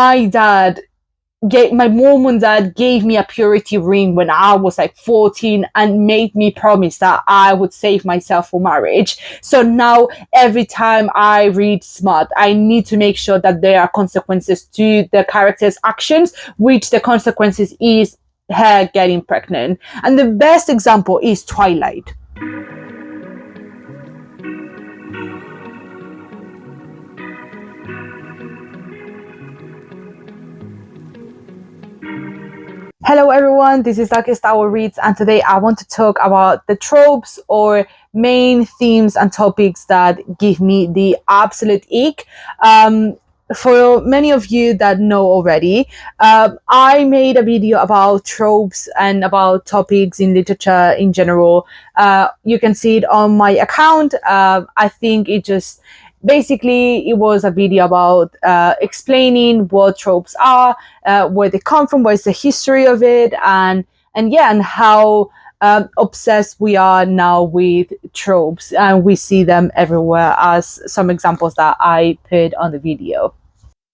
my mom and dad gave me a purity ring when I was like 14 and made me promise that I would save myself for marriage. So now every time I read smut, I need to make sure that there are consequences to the character's actions, which the consequences is her getting pregnant. And the best example is Twilight. Hello everyone, this is Darkest Hour Reads, and today I want to talk about the tropes or main themes and topics that give me the absolute ick. For many of you that know already, I made a video about tropes and about topics in literature in general. You can see it on my account. I think basically it was a video about explaining what tropes are, where they come from, what's the history of it, and how obsessed we are now with tropes, and we see them everywhere, as some examples that I put on the video.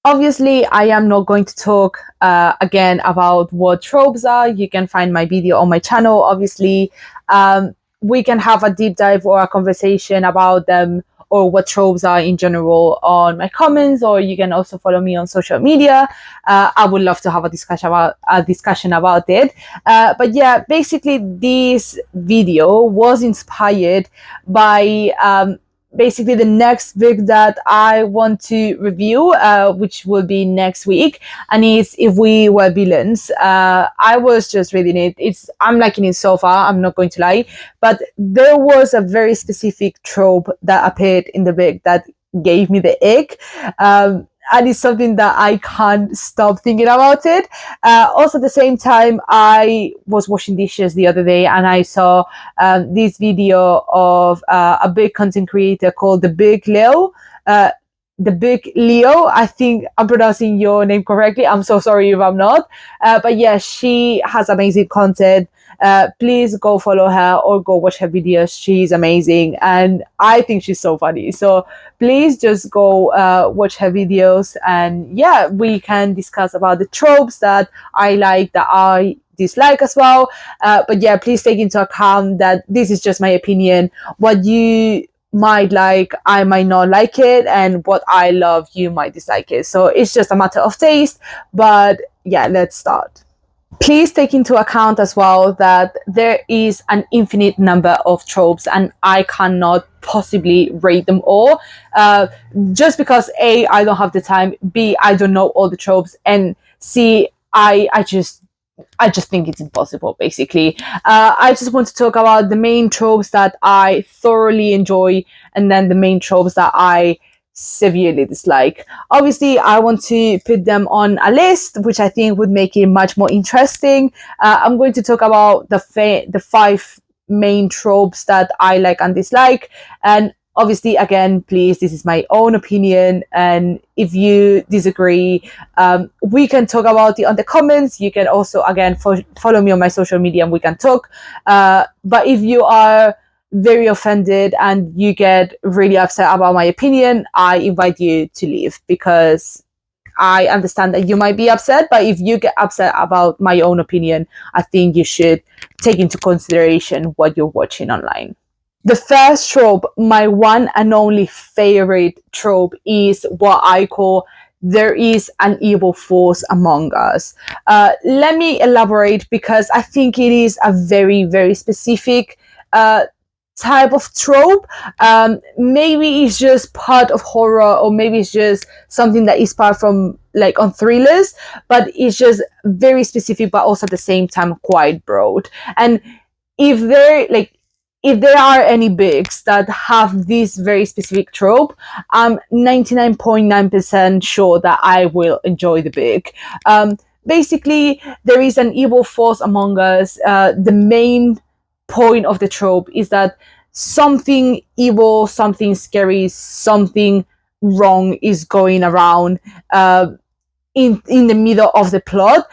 Obviously, I am not going to talk again about what tropes are. You can find my video on my channel. Obviously, we can have a deep dive or a conversation about them or what tropes are in general on my comments, or you can also follow me on social media. I would love to have a discussion about it. But yeah, basically, this video was inspired by basically the next book that I want to review, which will be next week, and it's If We Were Villains. I was just reading it. I'm liking it so far, I'm not going to lie, but there was a very specific trope that appeared in the book that gave me the ick. And it's something that I can't stop thinking about it. Also, at the same time, I was washing dishes the other day and I saw this video of a big content creator called The Big Leo. The Big Leo, I think I'm pronouncing your name correctly. I'm so sorry if I'm not. But yeah, she has amazing content. Please go follow her or go watch her videos. She's amazing and I think she's so funny. So please just go watch her videos, and yeah, we can discuss about the tropes that I like, that I dislike as well. But yeah, please take into account that this is just my opinion. What you might like, I might not like it, and what I love, you might dislike it. So it's just a matter of taste. But yeah, let's start. Please take into account as well that there is an infinite number of tropes and I cannot possibly rate them all, just because A, I don't have the time, B, I don't know all the tropes, and C, I just think it's impossible, basically. I just want to talk about the main tropes that I thoroughly enjoy, and then the main tropes that I severely dislike. Obviously, I want to put them on a list, which I think would make it much more interesting. I'm going to talk about the 5 main tropes that I like and dislike. And obviously, again, please, this is my own opinion. And if you disagree, we can talk about it on the comments. You can also, again, follow me on my social media and we can talk. But if you are very offended and you get really upset about my opinion, I invite you to leave, because I understand that you might be upset, but if you get upset about my own opinion, I think you should take into consideration what you're watching online. The first trope, my one and only favorite trope, is what I call there is an evil force among us. Let me elaborate, because I think it is a very, very specific type of trope. Maybe it's just part of horror, or maybe it's just something that is part from like on thrillers, but it's just very specific, but also at the same time quite broad. And if there are any books that have this very specific trope, I'm 99.9% sure that I will enjoy the book. Basically, there is an evil force among us. The main point of the trope is that something evil, something scary, something wrong is going around in the middle of the plot.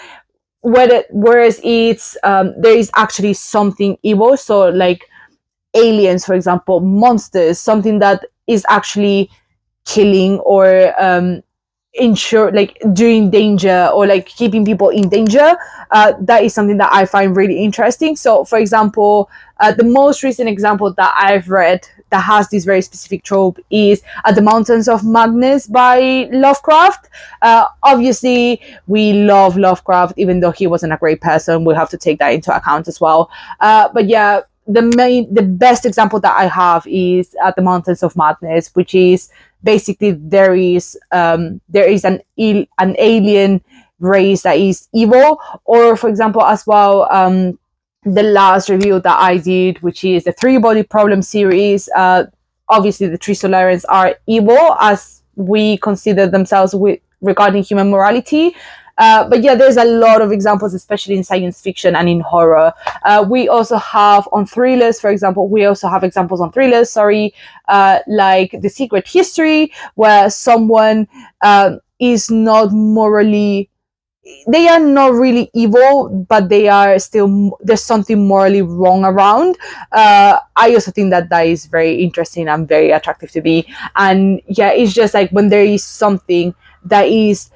Whereas it's there is actually something evil. So like aliens, for example, monsters, something that is actually killing, or ensure, like, doing danger or like keeping people in danger. That is something that I find really interesting. So for example, the most recent example that I've read that has this very specific trope is At the Mountains of Madness by Lovecraft. Obviously we love Lovecraft, even though he wasn't a great person. We have to take that into account as well. But yeah, the best example that I have is At the Mountains of Madness, which is basically there is an alien race that is evil. Or for example as well, the last review that I did, which is the Three Body Problem series. Obviously the Three Solarians are evil as we consider themselves with regarding human morality. But yeah, there's a lot of examples, especially in science fiction and in horror. We also have on thrillers, for example, we also have examples on thrillers, like The Secret History, where someone is not morally, they are not really evil, but they are still, there's something morally wrong around. I also think that that is very interesting and very attractive to me. And yeah, it's just like when there is something that is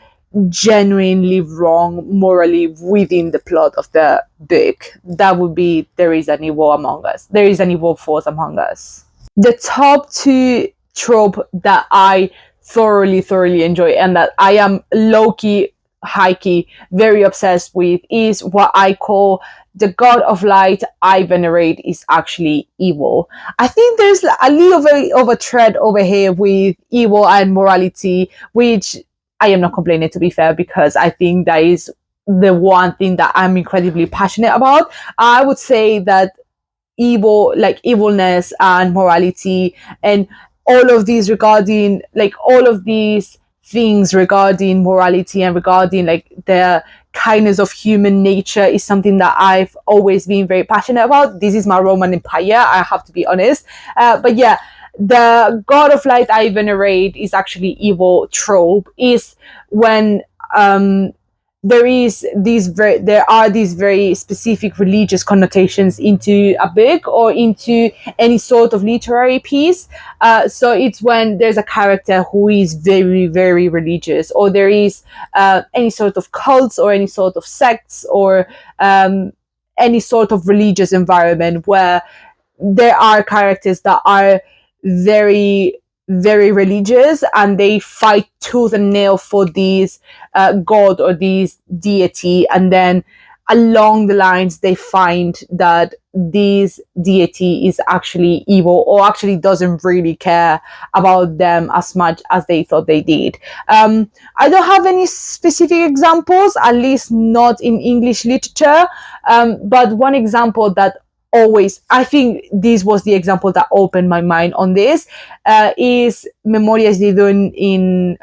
genuinely wrong morally within the plot of the book, that would be There Is an Evil Among Us. There is an evil force among us. The top two trope that I thoroughly enjoy and that I am low-key, high-key, very obsessed with is what I call the god of light I venerate is actually evil. I think there's a little bit of a thread over here with evil and morality, which I am not complaining, to be fair, because I think that is the one thing that I'm incredibly passionate about. I would say that evil, like evilness and morality and all of these regarding, like all of these things regarding morality and regarding like the kindness of human nature is something that I've always been very passionate about. This is my Roman Empire, I have to be honest. But yeah, the god of light I venerate is actually evil trope is when there are these very specific religious connotations into a book or into any sort of literary piece. So it's when there's a character who is very religious, or there is any sort of cults or any sort of sects or any sort of religious environment where there are characters that are very religious and they fight tooth and nail for these god or these deity, and then along the lines they find that this deity is actually evil or actually doesn't really care about them as much as they thought they did. I don't have any specific examples, at least not in English literature, but one example that always, I think this was the example that opened my mind on this, is Memorias de Dune in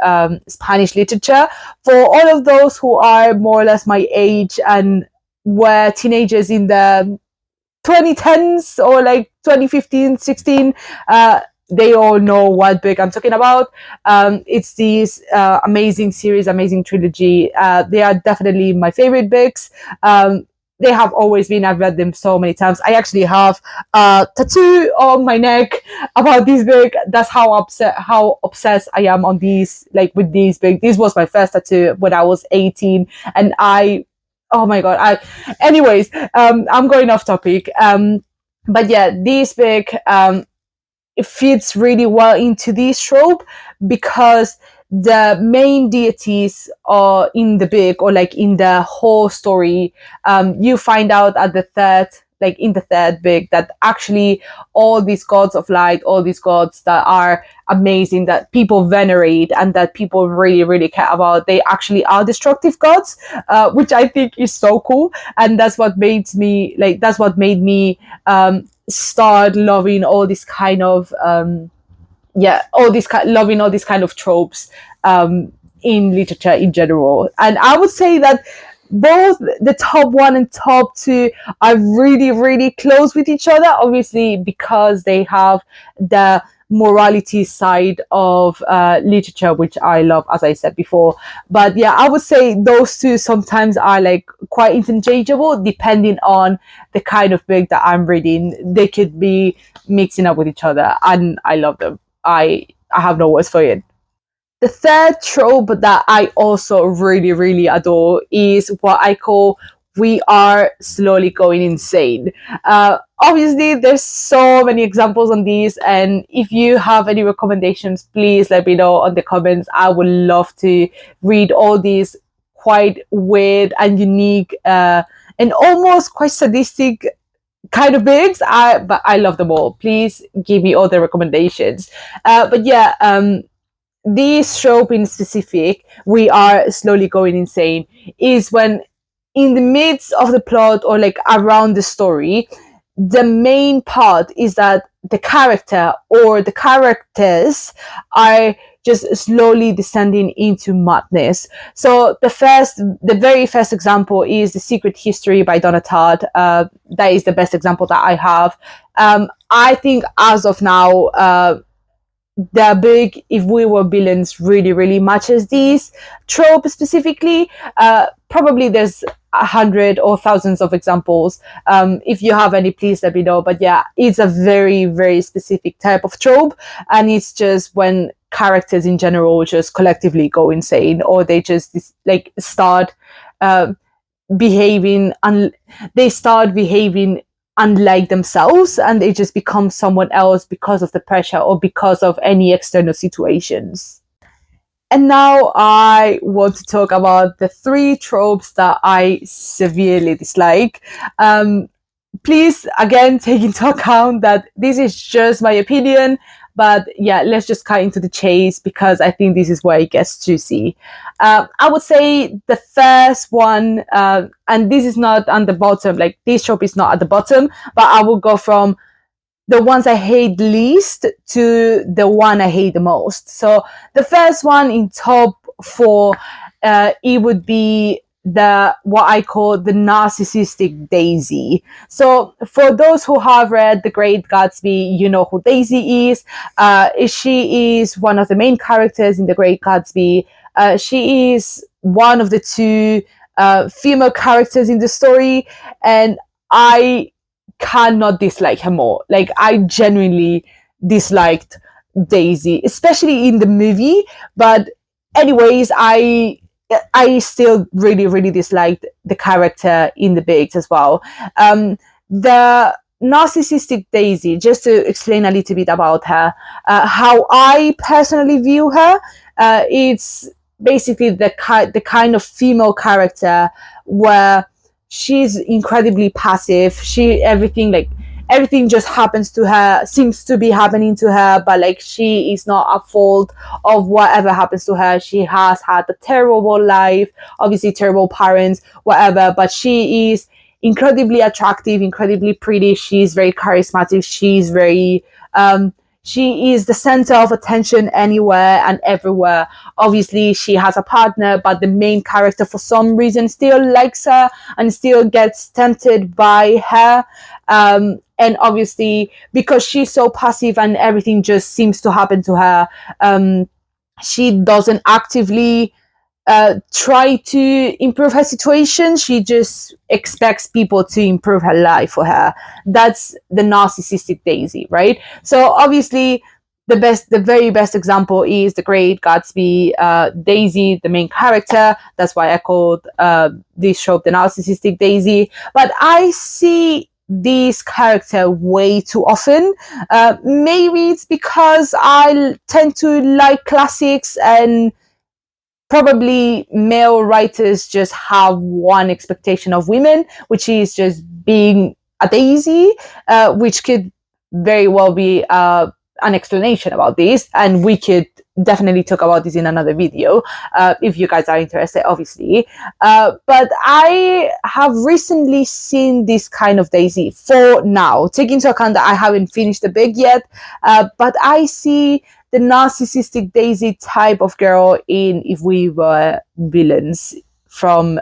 Spanish literature. For all of those who are more or less my age and were teenagers in the 2010s or like 2015, 16, they all know what book I'm talking about. It's this amazing series, amazing trilogy. They are definitely my favorite books. They have always been, I've read them so many times. I actually have a tattoo on my neck about this book. That's how obsessed I am on these, like with these book. This was my first tattoo when I was 18, and oh my god, anyways, I'm going off topic. But yeah, this book, it fits really well into this trope because the main deities are in the book, or like in the whole story, you find out at the third, like in the third book, that actually all these gods of light, all these gods that are amazing, that people venerate and that people really care about, they actually are destructive gods, which I think is so cool. And that's what made me start loving all this kind of loving all these kind of tropes in literature in general. And I would say that both the top one and top two are really close with each other, obviously because they have the morality side of literature, which I love, as I said before. But yeah, I would say those two sometimes are like quite interchangeable depending on the kind of book that I'm reading. They could be mixing up with each other, and I love them. I have no words for it. The third trope that I also really, really adore is what I call we are slowly going insane. Obviously, there's so many examples on these, and if you have any recommendations, please let me know on the comments. I would love to read all these quite weird and unique and almost quite sadistic kind of bigs. But I love them all. Please give me all the recommendations. But yeah, this trope in specific, we are slowly going insane, is when in the midst of the plot or like around the story, the main part is that the character or the characters are just slowly descending into madness. So the very first example is The Secret History by Donna Tartt. That is the best example that I have. I think as of now, the big if we were villains really, really matches these trope specifically. Probably there's 100 or thousands of examples. If you have any, please let me know. But yeah, it's a very, very specific type of trope, and it's just when characters in general just collectively go insane, or they just like start uh, behaving and they start behaving unlike themselves, and they just become someone else because of the pressure or because of any external situations. And now I want to talk about the three tropes that I severely dislike. Please, again, take into account that this is just my opinion. But yeah, let's just cut into the chase because I think this is where it gets juicy. I would say the first one, and this is not on the bottom, like this trope is not at the bottom, but I will go from the ones I hate least to the one I hate the most. So the first one in top four, it would be the what I call the narcissistic Daisy. So for those who have read The Great Gatsby, you know who Daisy is. She is one of the main characters in The Great Gatsby. She is one of the two female characters in the story, and I cannot dislike her more. Like I genuinely disliked Daisy, especially in the movie. But anyways, I still really, really disliked the character in the bigs as well. The narcissistic Daisy, just to explain a little bit about her, how I personally view her, it's basically the kind of female character where she's incredibly passive. Everything just happens to her, seems to be happening to her, but like she is not at fault of whatever happens to her. She has had a terrible life, obviously terrible parents, whatever, but she is incredibly attractive, incredibly pretty. She's very charismatic. She is the center of attention anywhere and everywhere. Obviously, she has a partner, but the main character, for some reason, still likes her and still gets tempted by her. And obviously, because she's so passive and everything just seems to happen to her, she doesn't actively try to improve her situation. She just expects people to improve her life for her. That's the narcissistic Daisy, right? So obviously, the very best example is The Great Gatsby. Daisy, the main character. That's why I called this trope the narcissistic Daisy. But I see this character way too often. Maybe it's because I tend to like classics, and probably male writers just have one expectation of women, which is just being a Daisy, which could very well be an explanation about this. And we could definitely talk about this in another video if you guys are interested, obviously. But I have recently seen this kind of Daisy for now, take into account that I haven't finished the big yet, but I see the narcissistic Daisy type of girl in If We Were Villains from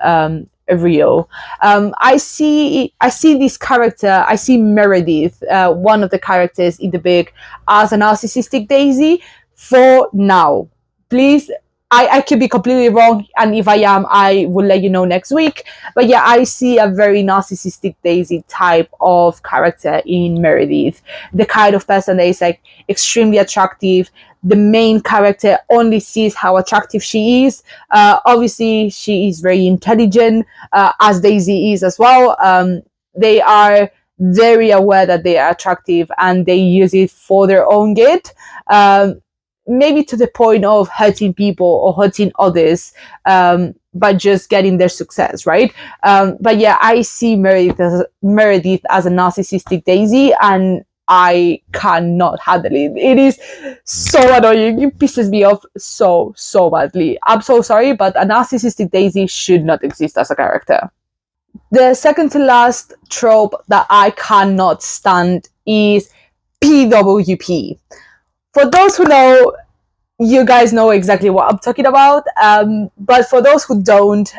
Rio. I see this character. I see Meredith, one of the characters in the book, as a narcissistic Daisy for now. Please I could be completely wrong, and if I am, I will let you know next week. But yeah, I see a very narcissistic Daisy type of character in Meredith. The kind of person that is like extremely attractive. The main character only sees how attractive she is. Obviously, she is very intelligent, as Daisy is as well. They are very aware that they are attractive and they use it for their own good. Um, Maybe to the point of hurting people or hurting others, but just getting their success, right? But yeah, I see Meredith as a narcissistic Daisy, and I cannot handle it. It is so annoying. It pisses me off so badly. I'm so sorry, but a narcissistic Daisy should not exist as a character. The second to last trope that I cannot stand is PWP. For those who know, you guys know exactly what I'm talking about. But for those who don't,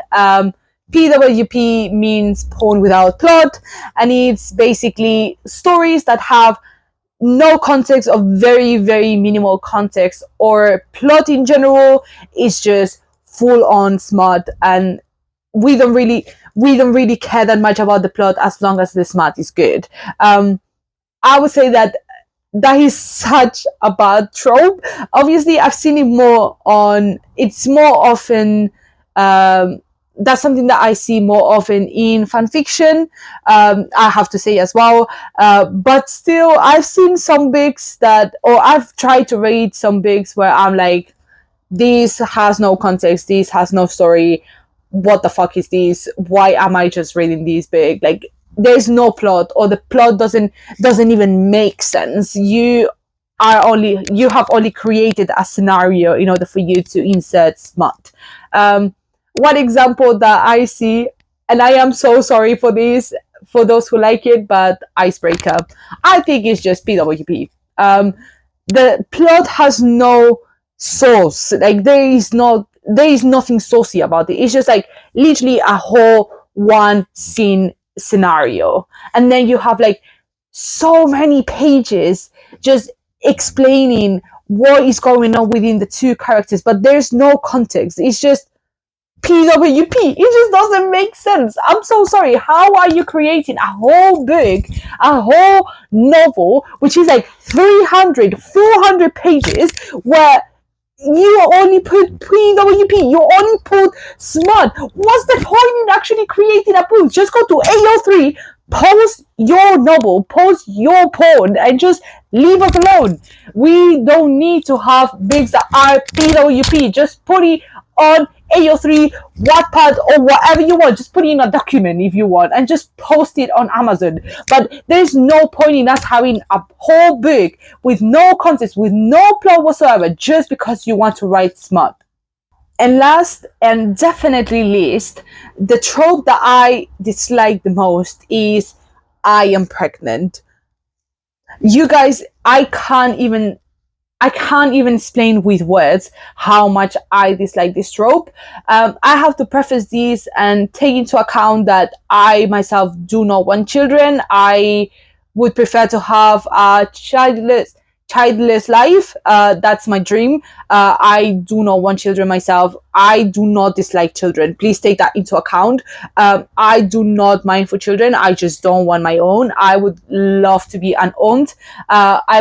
PWP means porn without plot, and it's basically stories that have no context or very, very minimal context or plot in general. It's just full on smut, and we don't really we don't really care that much about the plot as long as the smut is good. I would say that that is such a bad trope. Obviously, I've seen it more on. It's more often. That's something that I see more often in fan fiction. I have to say as well. But still, I've seen some bigs that, or I've tried to read some bigs where I'm like, this has no context. This has no story. What the fuck is this? Why am I just reading this big? Like, there's no plot, or the plot doesn't even make sense. You have only created a scenario in order for you to insert smut. One example that I see, and I am so sorry for this for those who like it, but Icebreaker, I think it's just PWP. The plot has no source. Like, there is nothing saucy about it. It's just like literally a whole one scene scenario, and then you have like so many pages just explaining what is going on within the two characters, but there's no context. It's just PWP. It just doesn't make sense. I'm so sorry. How are you creating a whole book, a whole novel, which is like 300, 400 pages, where you only put PWP, you only put smut? What's the point in actually creating a book? Just go to AO3, post your novel, post your porn, and just leave us alone. We don't need to have bigs that are PWP. Just put it on AO3, Wattpad, or whatever you want. Just put it in a document if you want, and just post it on Amazon. But there's no point in us having a whole book with no context, with no plot whatsoever, just because you want to write smut. And last and definitely least, the trope that I dislike the most is I am pregnant. You guys, I can't even explain with words how much I dislike this trope. I have to preface this and take into account that I myself do not want children. I would prefer to have a childless life. That's my dream. I do not want children myself. I do not dislike children. Please take that into account. I do not mind for children. I just don't want my own. I would love to be an aunt. I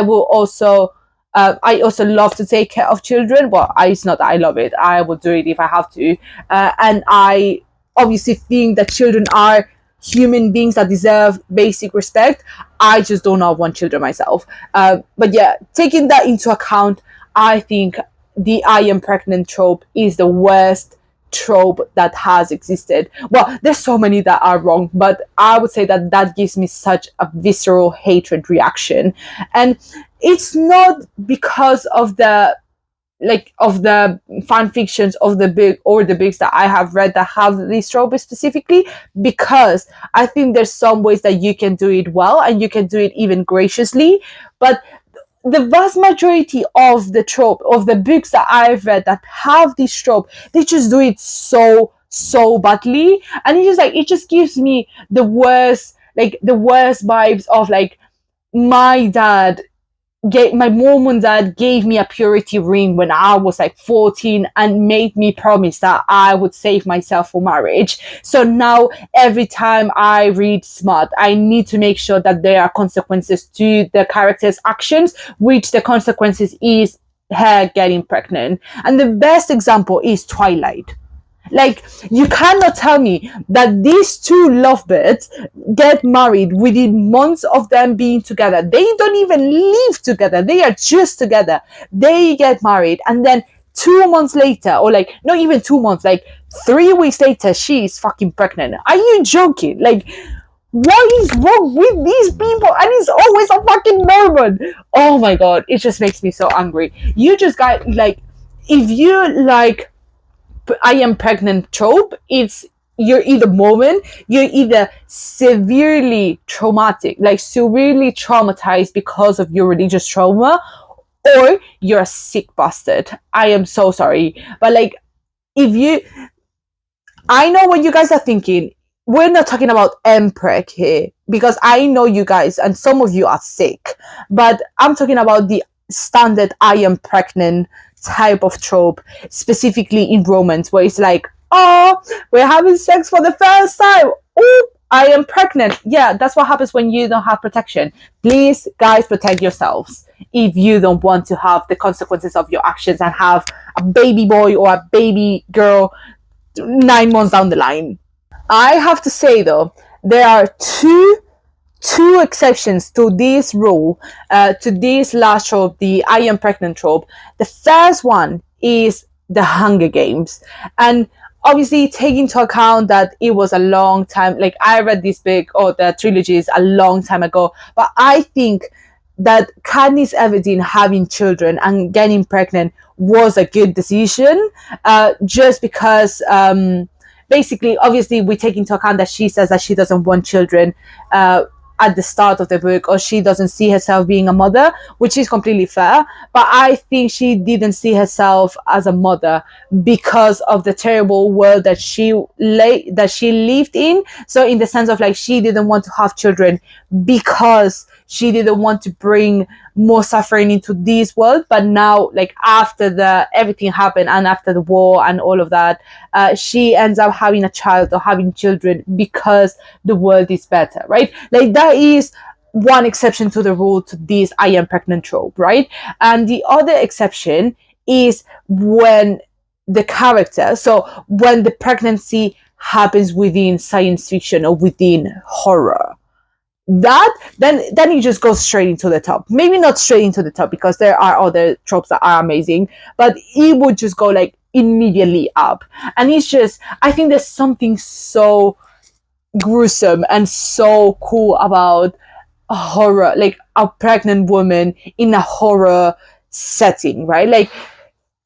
also love to take care of children. Well, it's not that I love it. I will do it if I have to. And I obviously think that children are human beings that deserve basic respect. I just do not want children myself. But yeah, taking that into account, I think the I am pregnant trope is the worst trope that has existed. Well, there's so many that are wrong, but I would say that that gives me such a visceral hatred reaction. And it's not because of the fan fictions of the big or the books that I have read that have these tropes specifically, because I think there's some ways that you can do it well and you can do it even graciously. But the vast majority of the trope of the books that I've read that have this trope, they just do it so badly, and it just gives me the worst vibes of like my dad my mom and dad gave me a purity ring when I was like 14 and made me promise that I would save myself for marriage. So now every time I read smut, I need to make sure that there are consequences to the character's actions, which the consequences is her getting pregnant. And the best example is Twilight. Like, you cannot tell me that these two lovebirds get married within months of them being together. They don't even live together. They are just together. They get married, and then 2 months later, or like not even 2 months, like 3 weeks later, she is fucking pregnant. Are you joking? Like, what is wrong with these people? And it's always a fucking Mormon. Oh my god, it just makes me so angry. You just got like, if you like I am pregnant trope, it's you're either Mormon, you're either severely traumatic, like severely traumatized because of your religious trauma, or you're a sick bastard. I am so sorry. But like, if you, I know what you guys are thinking. We're not talking about MPreg here because I know you guys and some of you are sick, but I'm talking about the standard I am pregnant type of trope, specifically in romance, where it's like, oh, we're having sex for the first time. Oh, I am pregnant. Yeah, that's what happens when you don't have protection. Please, guys, protect yourselves if you don't want to have the consequences of your actions and have a baby boy or a baby girl 9 months down the line. I have to say though, there are two exceptions to this rule, to this last trope, the I am pregnant trope. The first one is the Hunger Games, and obviously take into account that it was a long time. Like, I read this book or the trilogies a long time ago, but I think that Katniss Everdeen having children and getting pregnant was a good decision, just because basically, obviously, we take into account that she says that she doesn't want children at the start of the book, or she doesn't see herself being a mother, which is completely fair. But I think she didn't see herself as a mother because of the terrible world that she lived in. So in the sense of like, she didn't want to have children because she didn't want to bring more suffering into this world. But now, like, after the everything happened and after the war and all of that, she ends up having a child or having children because the world is better, right? Like, that is one exception to the rule to this I am pregnant trope, right? And the other exception is when the character, so when the pregnancy happens within science fiction or within horror, that then you just go straight into the top. Maybe not straight into the top because there are other tropes that are amazing, but it would just go like immediately up. And it's just, I think there's something so gruesome and so cool about a horror, like a pregnant woman in a horror setting, right? Like,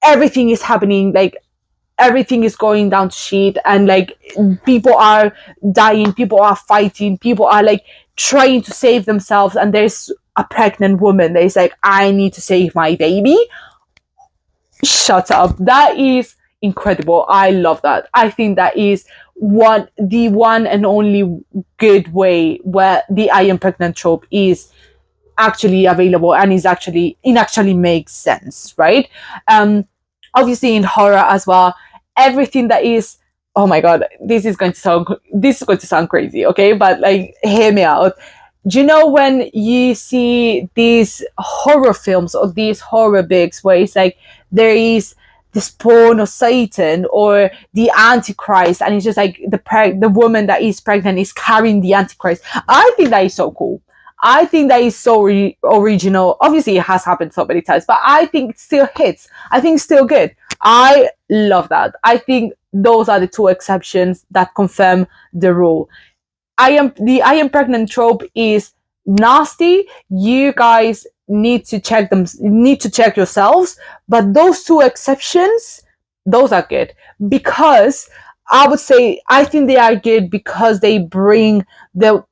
everything is happening, like everything is going down to shit, and like people are dying, people are fighting, people are like trying to save themselves, and there's a pregnant woman that is like, I need to save my baby. Shut up. That is incredible. I love that. I think that is the one and only good way where the I am pregnant trope is actually available and is actually, it actually makes sense, right? Obviously in horror as well, everything that is, oh my god, this is going to sound crazy, okay? But like, hear me out. Do you know when you see these horror films or these horror books where it's like there is the spawn of Satan or the Antichrist, and it's just like the woman that is pregnant is carrying the Antichrist? I think that is so cool. I think that is so original. Obviously, it has happened so many times, but I think it still hits. I think it's still good. I love that. I think those are the two exceptions that confirm the rule. I am pregnant trope is nasty. You guys need to check yourselves. But those two exceptions, those are good, because I would say I think they are good because they bring the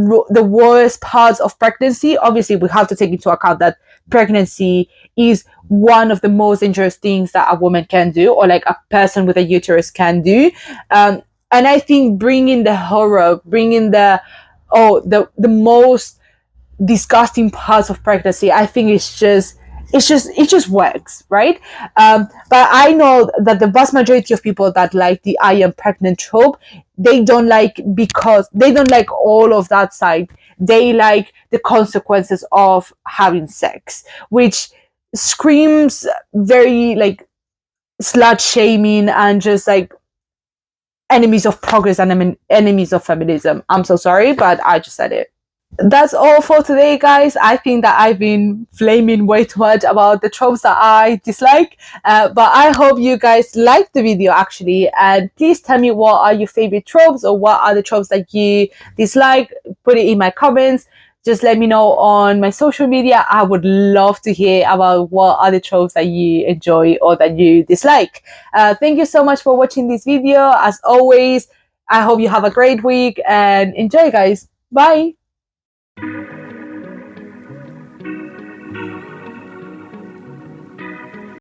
worst parts of pregnancy. Obviously, we have to take into account that pregnancy is one of the most dangerous things that a woman can do, or like a person with a uterus can do. And I think bringing the horror, bringing the most disgusting parts of pregnancy. I think it just works, right? But I know that the vast majority of people that like the I am pregnant trope, they don't like, because they don't like all of that side. They like the consequences of having sex, which screams very like slut shaming and just like enemies of progress and enemies of feminism. I'm so sorry, but I just said it. That's all for today, guys. I think that I've been flaming way too much about the tropes that I dislike, but I hope you guys liked the video actually. And please tell me, what are your favorite tropes, or what are the tropes that you dislike? Put it in my comments. Just let me know on my social media. I would love to hear about what are the tropes that you enjoy or that you dislike. Thank you so much for watching this video. As always, I hope you have a great week and enjoy, guys. Bye.